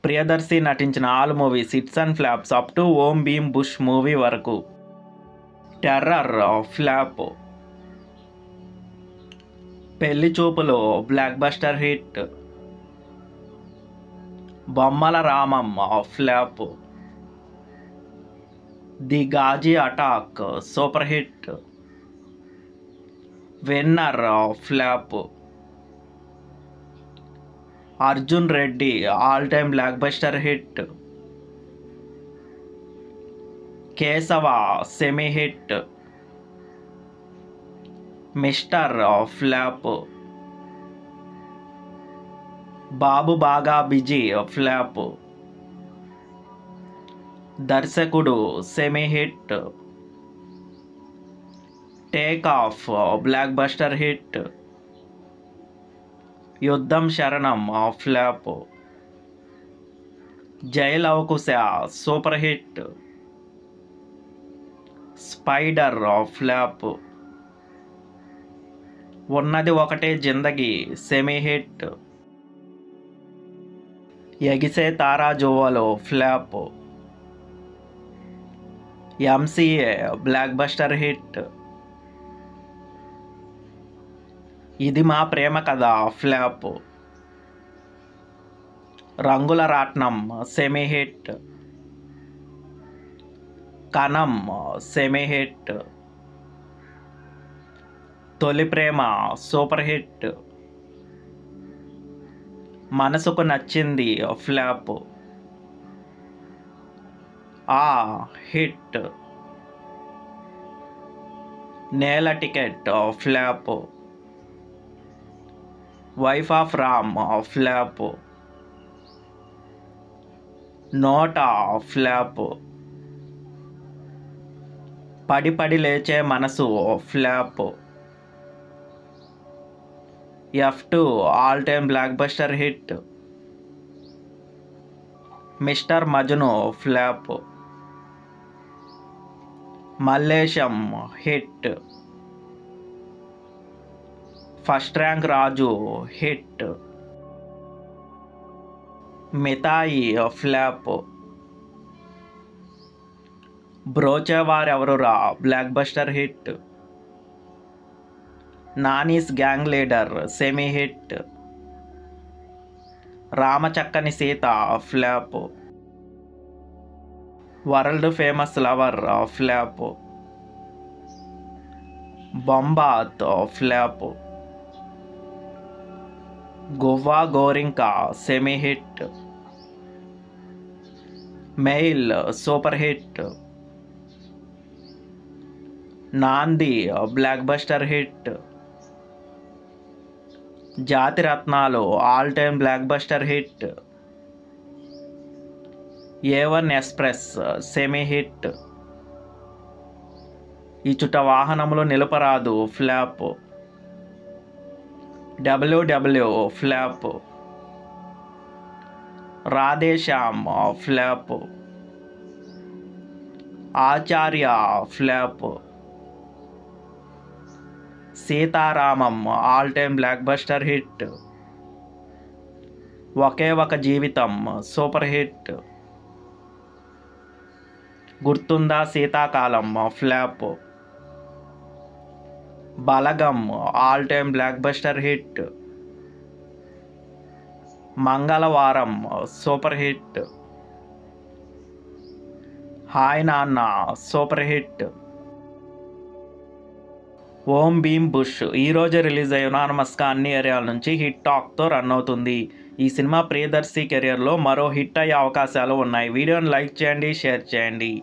ప్రియదర్శి నటించిన all movies hits and flops up to Om Bheem Bush movie వరకు. Terror flop. Pelli Choopulu blockbuster hit. Bommala Ramam flop. The Ghazi Attack super hit. Winner flop. Arjun Reddy all time blockbuster hit. Keshava semi hit. Mister flop. Babu Baga Busy flop. Darshakudu semi hit. Take Off blockbuster hit. Yuddham Sharanam flop. Jai Lavakusa super hit. Spyder flop. Unnadi Okate Zindagi semi hit. ఎగిసే Tara Juvvalu flop. MCA blockbuster hit. Idi Maa Prema Katha flop. Rangula Ratnam semi hit. Kanam semi hit. Tholi Prema super hit. మనసుకు నచ్చింది flop. Awe hit. Nela Ticket flop. Wife of Ram flop. NOTA flop. Padi Padi Leche Manasu flop. F2 all time blockbuster hit. Mister Majnu flop. Mallesham hit. First Rank Raju hit. Mithai flop. Brochevarevarura blockbuster hit. Nani's Gang Leader semi hit. Ramachakkani Seetha flop. World Famous Lover flop. Bombhaat flop. Guvva Gorinka semi hit. Mail super hit. Naandhi blockbuster hit. Jathi Ratnalu all time blockbuster hit. A1 express semi hit. ఇచుట వాహనములు నిలపరాదు flop. WW flop. Radhe Shyam flop. Acharya flop. Sita Ramam all time blockbuster hit. ఒకే ఒక జీవితం super hit. గుర్తుందా శీతాకాలం flop. Balagam all time blockbuster hit. Mangalavaaram super hit. Hi Nanna super hit. Om Bheem bush ఈరోజు release అయ్యి యునానిమస్గా అన్ని ఏరియాల నుంచి హిట్ టాక్తో రన్ అవుతుంది. ఈ సినిమా ప్రియదర్శి కెరియర్లో మరో హిట్ అయ్యే అవకాశాలు ఉన్నాయి. వీడియోని లైక్ చేయండి, షేర్ చేయండి.